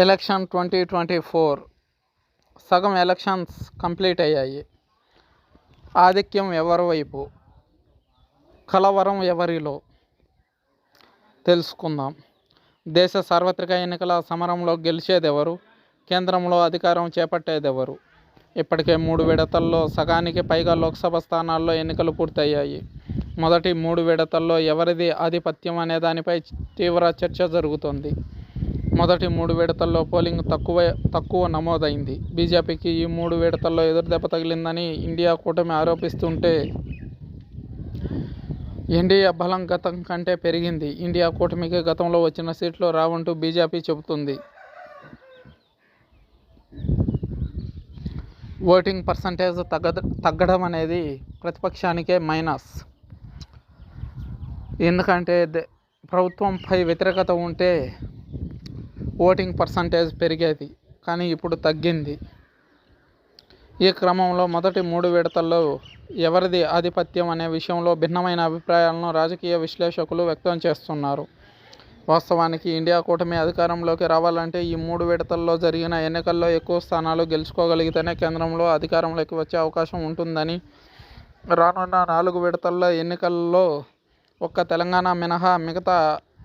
Election 2024 సగం elections complete అయ్యాయి. ఆధిక్యం ఎవరి వైపు, కలవరం ఎవరిలో తెలుసుకుందాం. దేశ సార్వత్రిక ఎన్నికల సమరంలో గెలిచేదెవరు, కేంద్రంలో అధికారం చేపట్టేదెవరు? ఇప్పటికే 3 విడతల్లో సగానికి పైగా లోక్సభ స్థానాల్లో ఎన్నికలు పూర్తయ్యాయి. మొదటి 3 విడతల్లో ఎవరిది ఆధిపత్యం అనే దానిపై తీవ్ర చర్చ జరుగుతోంది. మొదటి 3 విడతల్లో పోలింగ్ తక్కువ నమోదైంది. బీజేపీకి ఈ 3 విడతల్లో ఎదురుదెబ్బ తగిలిందని ఇండియా కూటమి ఆరోపిస్తుంటే, ఎన్డీఏ బలం గతం కంటే పెరిగింది. ఇండియా కూటమికి గతంలో వచ్చిన సీట్లు రావంటూ బీజేపీ చెబుతుంది. ఓటింగ్ పర్సంటేజ్ తగ్గడం అనేది ప్రతిపక్షానికే మైనస్. ఎందుకంటే ప్రభుత్వంపై వ్యతిరేకత ఉంటే ఓటింగ్ పర్సంటేజ్ పెరిగేది, కానీ ఇప్పుడు తగ్గింది. ఈ క్రమంలో మొదటి 3 విడతల్లో ఎవరిది ఆధిపత్యం అనే విషయంలో భిన్నమైన అభిప్రాయాలను రాజకీయ విశ్లేషకులు వ్యక్తం చేస్తున్నారు. వాస్తవానికి ఇండియా కూటమి అధికారంలోకి రావాలంటే ఈ 3 విడతల్లో జరిగిన ఎన్నికల్లో ఎక్కువ స్థానాలు గెలుచుకోగలిగితేనే కేంద్రంలో అధికారంలోకి వచ్చే అవకాశం ఉంటుందని, రానున్న 4 విడతల ఎన్నికల్లో ఒక్క తెలంగాణ మినహా మిగతా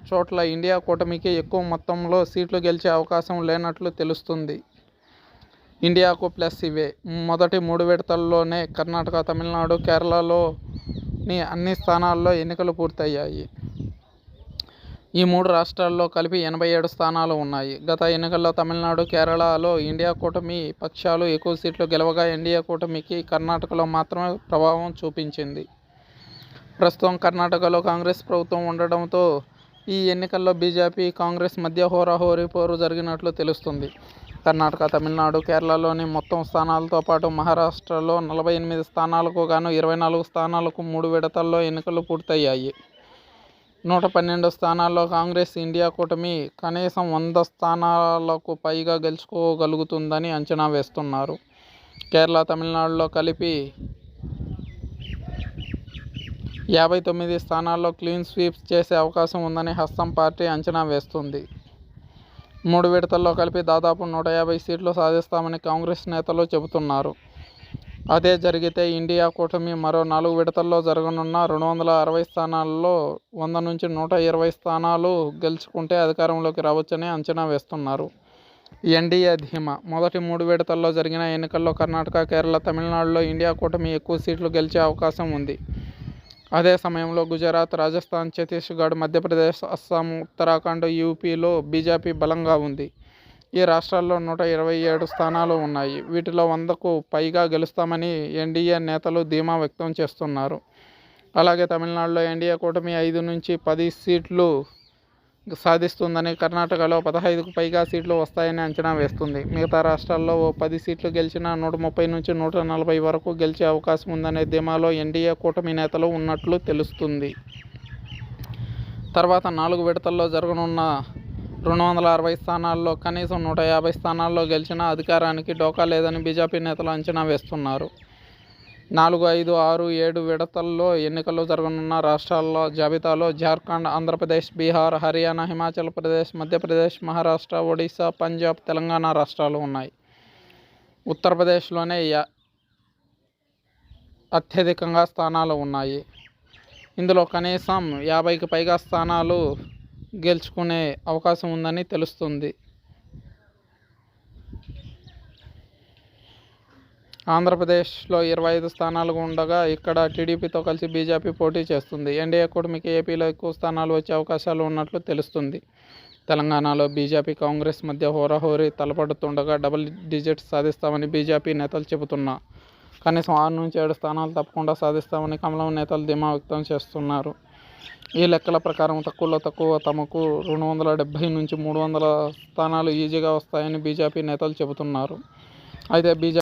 చోట్ల ఇండియా కూటమికి ఎక్కువ మొత్తంలో సీట్లు గెలిచే అవకాశం లేనట్లు తెలుస్తుంది. ఇండియాకు ప్లస్ ఇవే. మొదటి 3 విడతల్లోనే కర్ణాటక, తమిళనాడు, కేరళలోని అన్ని స్థానాల్లో ఎన్నికలు పూర్తయ్యాయి. ఈ 3 రాష్ట్రాల్లో కలిపి 87 స్థానాలు ఉన్నాయి. గత ఎన్నికల్లో తమిళనాడు, కేరళలో ఇండియా కూటమి పక్షాలు ఎక్కువ సీట్లు గెలవగా ఎన్డీఏ కూటమికి కర్ణాటకలో మాత్రమే ప్రభావం చూపించింది. ప్రస్తుతం కర్ణాటకలో కాంగ్రెస్ ప్రభుత్వం ఉండడంతో ఈ ఎన్నికల్లో బీజేపీ, కాంగ్రెస్ మధ్య హోరాహోరీ పోరు జరిగినట్లు తెలుస్తుంది. కర్ణాటక, తమిళనాడు, కేరళలోని మొత్తం స్థానాలతో పాటు మహారాష్ట్రలో 48 స్థానాలకు గాను 24 స్థానాలకు 3 విడతల్లో ఎన్నికలు పూర్తయ్యాయి. 112 స్థానాల్లో కాంగ్రెస్ ఇండియా కూటమి కనీసం 100 స్థానాలకు పైగా గెలుచుకోగలుగుతుందని అంచనా వేస్తున్నారు. కేరళ, తమిళనాడులో కలిపి 59 స్థానాల్లో క్లీన్ స్వీప్ చేసే అవకాశం ఉందని హస్తం పార్టీ అంచనా వేస్తుంది. 3 విడతల్లో కలిపి దాదాపు 150 సీట్లు సాధిస్తామని కాంగ్రెస్ నేతలు చెబుతున్నారు. అదే జరిగితే ఇండియా కూటమి మరో 4 విడతల్లో జరగనున్న 260 స్థానాల్లో 100 నుంచి 120 స్థానాలు గెలుచుకుంటే అధికారంలోకి రావచ్చని అంచనా వేస్తున్నారు. ఎన్డీఏ ధీమా. మొదటి 3 విడతల్లో జరిగిన ఎన్నికల్లో కర్ణాటక, కేరళ, తమిళనాడులో ఇండియా కూటమి ఎక్కువ సీట్లు గెలిచే అవకాశం ఉంది. అదే సమయంలో గుజరాత్, రాజస్థాన్, ఛత్తీస్గఢ్, మధ్యప్రదేశ్, అస్సాం, ఉత్తరాఖండ్, యూపీలో బీజేపీ బలంగా ఉంది. ఈ రాష్ట్రాల్లో 127 స్థానాలు ఉన్నాయి. వీటిలో 100కు పైగా గెలుస్తామని ఎన్డీఏ నేతలు ధీమా వ్యక్తం చేస్తున్నారు. అలాగే తమిళనాడులో ఎన్డీఏ కూటమి 5 నుంచి 10 సీట్లు సాధిస్తుందని, కర్ణాటకలో 15కు పైగా సీట్లు వస్తాయని అంచనా వేస్తుంది. మిగతా రాష్ట్రాల్లో ఓ 10 సీట్లు గెలిచినా 130 నుంచి 140 వరకు గెలిచే అవకాశం ఉందనే ధీమాలో ఎన్డీఏ కూటమి నేతలు ఉన్నట్లు తెలుస్తుంది. తర్వాత 4 విడతల్లో జరగనున్న 260 స్థానాల్లో కనీసం 150 స్థానాల్లో గెలిచినా అధికారానికి డోకా లేదని బీజేపీ నేతలు అంచనా వేస్తున్నారు. 4, 5, 6, 7 విడతల్లో ఎన్నికలు జరగనున్న రాష్ట్రాల జాబితాలో జార్ఖండ్, ఆంధ్రప్రదేశ్, బీహార్, హర్యానా, హిమాచల్ ప్రదేశ్, మధ్యప్రదేశ్, మహారాష్ట్ర, ఒడిశా, పంజాబ్, తెలంగాణ రాష్ట్రాలు ఉన్నాయి. ఉత్తరప్రదేశ్లోనే అత్యధికంగా స్థానాలు ఉన్నాయి. ఇందులో కనీసం 50కి పైగా స్థానాలు గెలుచుకునే అవకాశం ఉందని తెలుస్తుంది. ఆంధ్రప్రదేశ్లో 25 స్థానాలు ఉండగా ఇక్కడ టీడీపీతో కలిసి బీజేపీ పోటీ చేస్తుంది. ఎన్డీఏ కూటమికి ఏపీలో ఎక్కువ స్థానాలు వచ్చే అవకాశాలు ఉన్నట్లు తెలుస్తుంది. తెలంగాణలో బీజేపీ, కాంగ్రెస్ మధ్య హోరాహోరీ తలపడుతుండగా డబుల్ డిజిట్స్ సాధిస్తామని బీజేపీ నేతలు చెబుతున్నా, కనీసం 6 నుంచి 7 స్థానాలు తప్పకుండా సాధిస్తామని కమలం నేతలు ధీమా వ్యక్తం చేస్తున్నారు. ఈ లెక్కల ప్రకారం తక్కువలో తక్కువ తమకు 270 నుంచి 300 స్థానాలు ఈజీగా వస్తాయని బీజేపీ నేతలు చెబుతున్నారు. అయితే బీజేపీ